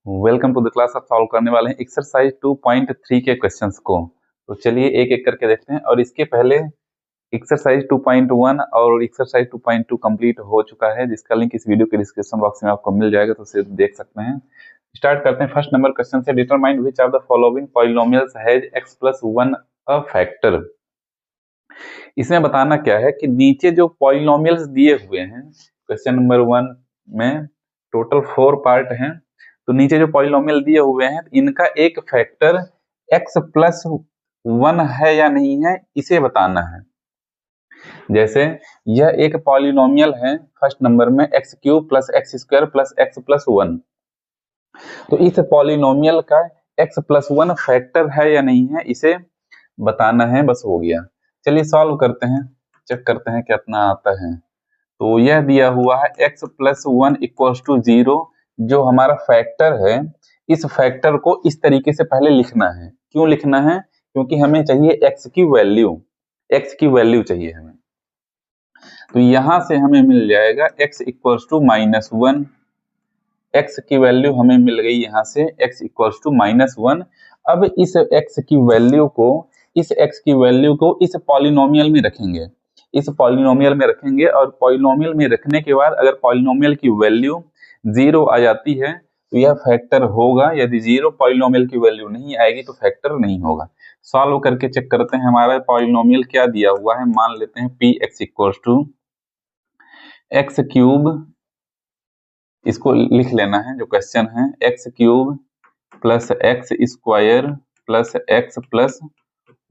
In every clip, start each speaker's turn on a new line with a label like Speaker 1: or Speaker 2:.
Speaker 1: Welcome to the class. आप solve करने वाले हैं एक्सरसाइज 2.3 के क्वेश्चंस को। तो चलिए एक एक करके देखते हैं। और इसके पहले एक्सरसाइज 2.1 और एक्सरसाइज 2.2 कंप्लीट हो चुका है, जिसका लिंक इस वीडियो के डिस्क्रिप्शन बॉक्स में आपको मिल जाएगा, तो उसे देख सकते हैं। स्टार्ट करते हैं फर्स्ट नंबर क्वेश्चन से। Determine which of the following polynomials has x + 1 a factor. इसमें बताना क्या है कि नीचे जो पॉलिनोमियल्स दिए हुए हैं क्वेश्चन नंबर 1 में, टोटल 4 पार्ट हैं। तो नीचे जो पॉलिनोमियल दिए हुए हैं इनका एक फैक्टर x + 1 है या नहीं है, इसे बताना है। जैसे यह एक पॉलिनोमियल है फर्स्ट नंबर में x³ + x² + x + 1। तो इस पॉलिनोमियल का x + 1 फैक्टर है या नहीं है, इसे बताना है। बस हो गया। चलिए सॉल्व करते हैं, चेक करते हैं कितना आता है। तो यह दिया हुआ है x + 1 = 0। जो हमारा फैक्टर है, इस फैक्टर को इस तरीके से पहले लिखना है। क्यों लिखना है? क्योंकि हमें चाहिए x की वैल्यू चाहिए हमें। तो यहां से हमें मिल जाएगा x = -1। x की वैल्यू हमें मिल गई यहां से, x = -1। अब इस x की वैल्यू को इस पॉलिनोमियल में रखेंगे। और पॉलिनोमियल में रखने के बाद अगर पॉलिनोमियल की वैल्यू 0 आ जाती है तो यह फैक्टर होगा। यदि 0 पॉलिनोमियल की वैल्यू नहीं आएगी तो फैक्टर नहीं होगा। सॉल्व करके चेक करते हैं हमारा पॉलिनोमियल क्या दिया हुआ है। मान लेते हैं px = x³, इसको लिख लेना है जो क्वेश्चन है, x³ + x² + x +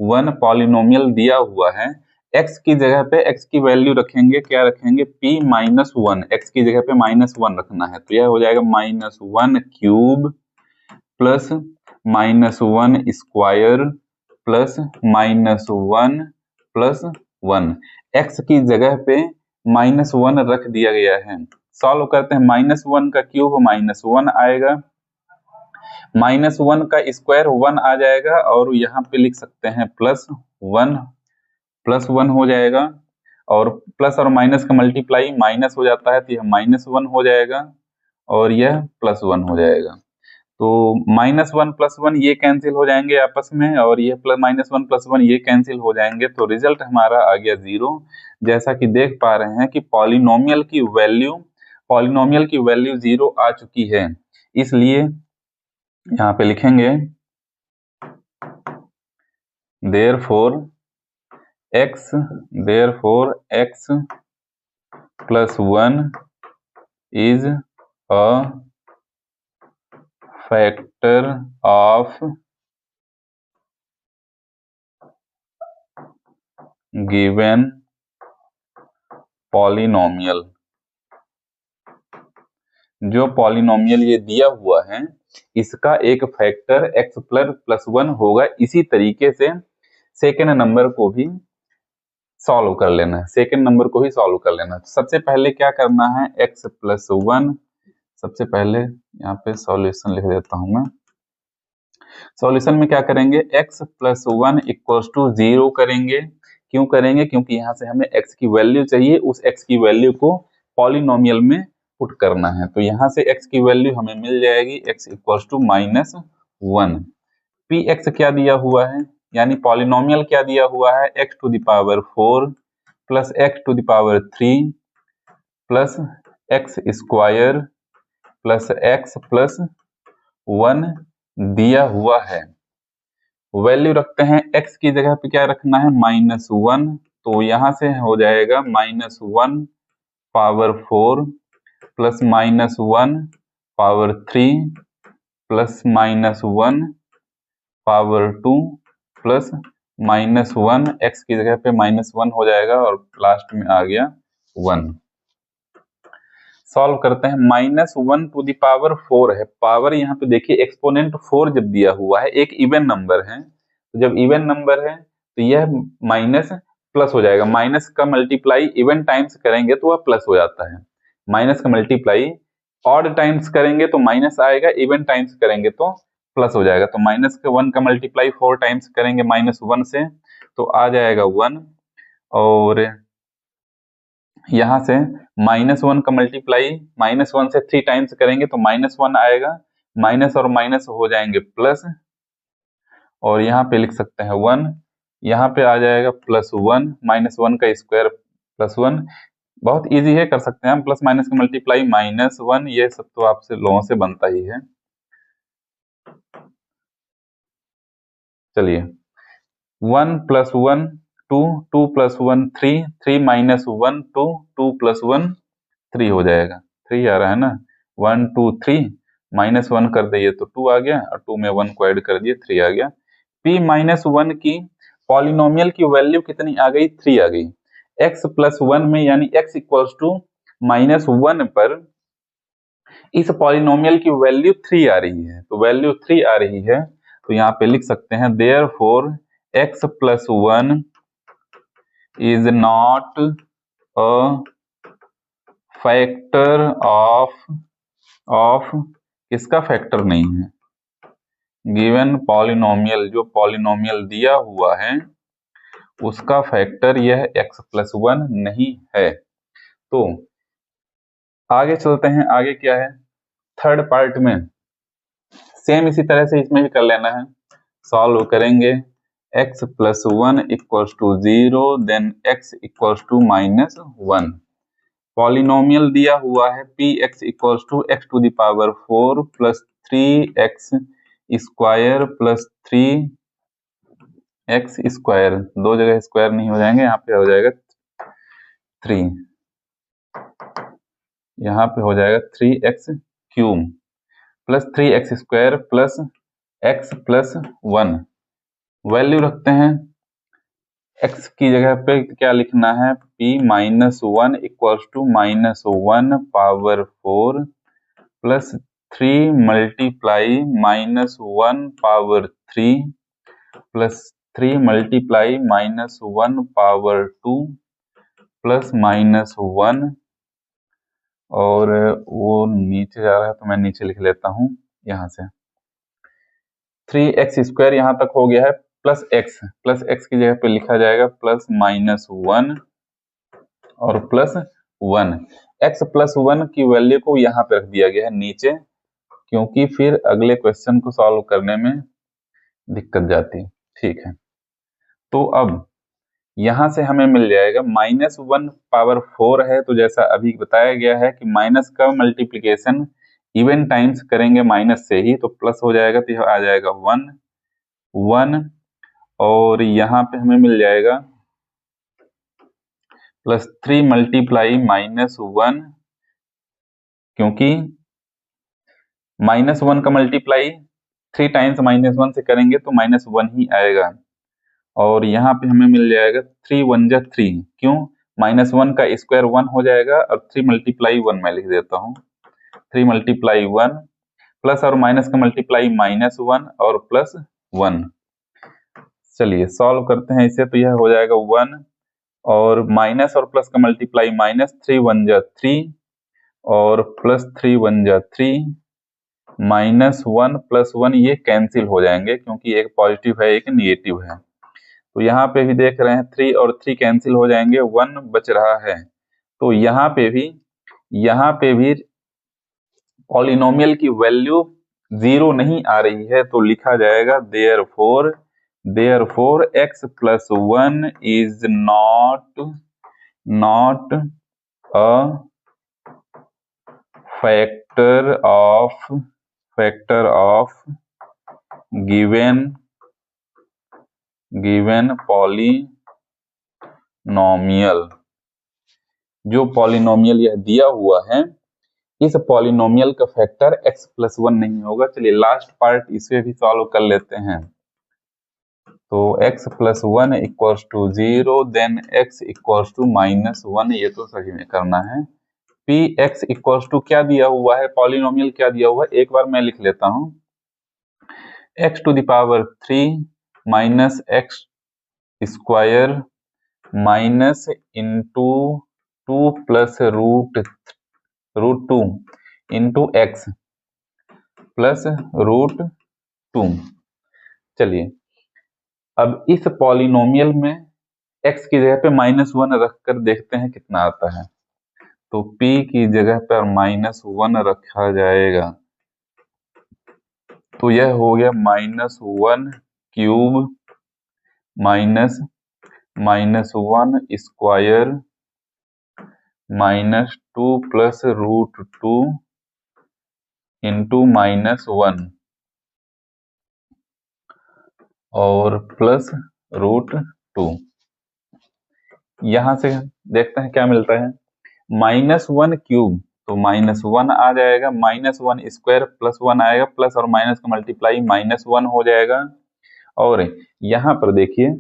Speaker 1: 1 पॉलिनोमियल दिया हुआ है। x की जगह पे x की वैल्यू रखेंगे, क्या रखेंगे? p-1। x की जगह पे -1 रखना है, तो यह हो जाएगा -1³ + -1² + -1 + 1। x की जगह पे -1 रख दिया गया है। सॉल्व करते हैं। -1 का क्यूब -1 आएगा, -1 का स्क्वायर 1 आ जाएगा, और यहाँ पे लिख सकते हैं +1 हो जाएगा। और प्लस और माइनस का मल्टीप्लाई माइनस हो जाता है, तो यह -1 हो जाएगा और यह +1 हो जाएगा। तो -1 + 1 ये कैंसिल हो जाएंगे आपस में, और ये -1 + 1 ये कैंसिल हो जाएंगे। तो रिजल्ट हमारा आ गया 0। जैसा कि देख पा रहे हैं कि पॉलिनोमियल की वैल्यू 0 आ चुकी है। इसलिए यहाँ पे लिखेंगे therefore x + 1 is a factor of given polynomial। जो पॉलिनोमियल ये दिया हुआ है इसका एक फैक्टर x + 1 होगा। इसी तरीके से सेकेंड नंबर को भी सॉल्व कर लेना है। तो सबसे पहले क्या करना है, x + 1। सबसे पहले यहाँ पे सॉल्यूशन लिख देता हूं मैं। सॉल्यूशन में क्या करेंगे, x + 1 = 0 करेंगे। क्यों करेंगे? क्योंकि यहाँ से हमें x की वैल्यू चाहिए, उस x की वैल्यू को पॉलिनोमियल में पुट करना है। तो यहाँ से x की वैल्यू हमें मिल जाएगी, x = -1। px क्या दिया हुआ है, यानी पॉलिनोमियल क्या दिया हुआ है, x⁴ + x⁴ + x² + x + 1 दिया हुआ है। वैल्यू रखते हैं, x की जगह पे क्या रखना है, -1। तो यहां से हो जाएगा -1⁴ + -1⁴ +-1/2 + -1। x की जगह पे -1 हो जाएगा और लास्ट में आ गया 1। सॉल्व करते हैं। -1⁴ है, पावर यहाँ पे देखिए एक्सपोनेंट 4 जब दिया हुआ है, एक इवन नंबर है, तो जब इवन नंबर है तो यह माइनस प्लस हो जाएगा। माइनस का मल्टीप्लाई इवन टाइम्स करेंगे तो वह प्लस हो जाता है। माइनस का मल्टीप्लाई ऑड टाइम्स करेंगे तो माइनस आएगा, इवन टाइम्स करेंगे तो प्लस हो जाएगा। तो -1 का मल्टीप्लाई 4 टाइम्स करेंगे -1 से तो आ जाएगा 1, और यहां से -1 का मल्टीप्लाई -1 से 3 टाइम्स करेंगे तो -1 आएगा, माइनस और माइनस हो जाएंगे प्लस, और यहाँ पे लिख सकते हैं 1, यहाँ पे आ जाएगा +1, -1 का स्क्वायर +1। बहुत इजी है, कर सकते हैं हम, प्लस माइनस का मल्टीप्लाई -1, ये सब तो आपसे लोगों से बनता ही है। चलिए 1 + 1 2, 2 + 1 3, 3 - 1 2, 2 + 1 3 हो जाएगा, 3 आ रहा है ना, 1 2 3 -1 कर दिए तो 2 आ गया, और 2 में 1 को ऐड कर दिए 3 आ गया। p - 1 की पॉलिनोमियल की वैल्यू कितनी आ गई, 3 आ गई। x + 1 में यानी x = -1 पर इस पॉलिनोमियल की वैल्यू 3 आ रही है, तो वैल्यू 3 आ रही है, तो यहाँ पे लिख सकते हैं therefore x + 1 is not a factor of इसका फैक्टर नहीं है, गिवन पॉलिनोमियल, जो पॉलिनोमियल दिया हुआ है उसका फैक्टर यह x + 1 नहीं है। तो आगे चलते हैं, आगे क्या है, थर्ड पार्ट में सेम इसी तरह से इसमें भी कर लेना है, सॉल्व करेंगे। x + 1 = 0, then x = -1। पॉलिनोमियल दिया हुआ है px = x⁴ + 3x² + 3x², दो जगह स्क्वायर नहीं हो जाएंगे, यहाँ पे हो जाएगा 3, यहाँ पे हो जाएगा 3x³ + 3x² + x + 1। वैल्यू रखते हैं, x की जगह पे क्या लिखना है, p - 1 = -1 ⁴ + 3 × -1⁴ + 3 × -1⁴ + -1, और वो नीचे जा रहा है तो मैं नीचे लिख लेता हूँ, यहाँ से 3x² यहाँ तक हो गया है, प्लस x की जगह पे लिखा जाएगा +-1 और +1। x + 1 की वैल्यू को यहाँ पे रख दिया गया है नीचे, क्योंकि फिर अगले क्वेश्चन को सॉल्व करने में दिक्कत जाती है। ठीक है, तो अब यहाँ से हमें मिल जाएगा -1⁴ है, तो जैसा अभी बताया गया है कि माइनस का मल्टीप्लिकेशन इवन टाइम्स करेंगे माइनस से ही, तो प्लस हो जाएगा, तो यह आ जाएगा 1, और यहाँ पे हमें मिल जाएगा +3 × -1, क्योंकि -1 का मल्टीप्लाई 3 टाइम्स -1 से करेंगे तो -1 ही आएगा, और यहाँ पे हमें मिल जाएगा 3 × 1 = 3, क्यों, -1 का स्क्वायर 1 हो जाएगा, और 3 × 1 मैं लिख देता हूँ, 3 × 1, प्लस और माइनस का मल्टीप्लाई -1 और +1। चलिए सॉल्व करते हैं इसे, तो यह हो जाएगा 1, और माइनस और प्लस का मल्टीप्लाई -3 × 1 = 3, और +3 × 1 = 3, -1 + 1 ये कैंसिल हो जाएंगे, क्योंकि एक पॉजिटिव है एक निगेटिव है, तो यहाँ पे भी देख रहे हैं 3 और 3 कैंसिल हो जाएंगे, 1 बच रहा है, तो यहाँ पे भी पॉलिनोमियल की वैल्यू 0 नहीं आ रही है, तो लिखा जाएगा therefore x + 1 is not a factor of given polynomial. जो पॉलिनोमियल यह दिया हुआ है, इस पॉलिनोमियल का फैक्टर x + 1 नहीं होगा। चलिए लास्ट पार्ट इसे भी सॉल्व कर लेते हैं। तो x + 1 = 0, देन x = -1, ये तो सही में करना है। px = क्या दिया हुआ है, पॉलिनोमियल क्या दिया हुआ है, एक बार मैं लिख लेता हूँ, x⁴ - x² minus into 2 + √2 into x plus √2। चलिए अब इस पॉलिनोमियल में x की जगह पे -1 रखकर देखते हैं कितना आता है। तो p की जगह पर -1 रखा जाएगा, तो यह हो गया -1 cube minus -1 square -2 plus √2 into -1 और प्लस √2। यहां से देखते हैं क्या मिलता है। -1 क्यूब तो -1 आ जाएगा, -1 स्क्वायर +1 आएगा, प्लस और माइनस का मल्टीप्लाई -1 हो जाएगा। और यहाँ पर देखिए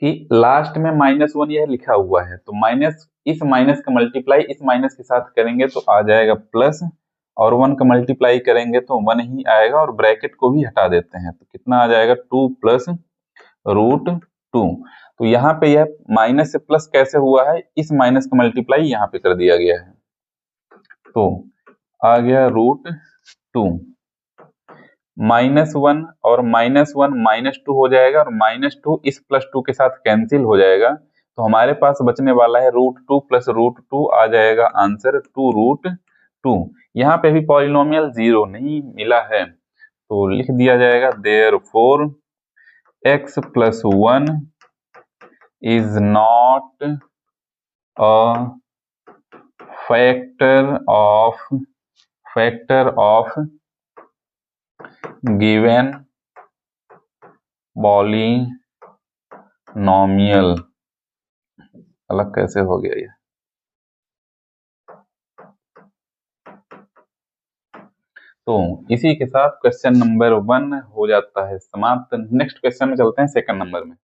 Speaker 1: कि लास्ट में -1 यह लिखा हुआ है, तो इस माइनस का मल्टीप्लाई इस माइनस के साथ करेंगे तो आ जाएगा प्लस, और 1 का मल्टीप्लाई करेंगे तो 1 ही आएगा, और ब्रैकेट को भी हटा देते हैं तो कितना आ जाएगा 2 प्लस √2। तो यहाँ पे यह माइनस से प्लस कैसे हुआ है, इस माइनस का मल्टीप्लाई यहाँ पे कर दिया गया है, तो आ गया √2। -1 और -1 -2 हो जाएगा, और -2 इस +2 के साथ कैंसिल हो जाएगा, तो हमारे पास बचने वाला है √2 प्लस √2 आ जाएगा आंसर 2√2। यहाँ पे भी पॉलिनोमियल 0 नहीं मिला है, तो लिख दिया जाएगा therefore x + 1 is not a factor of given polynomial। अलग कैसे हो गया ये। तो इसी के साथ क्वेश्चन नंबर 1 हो जाता है समाप्त। नेक्स्ट क्वेश्चन में चलते हैं सेकंड नंबर में।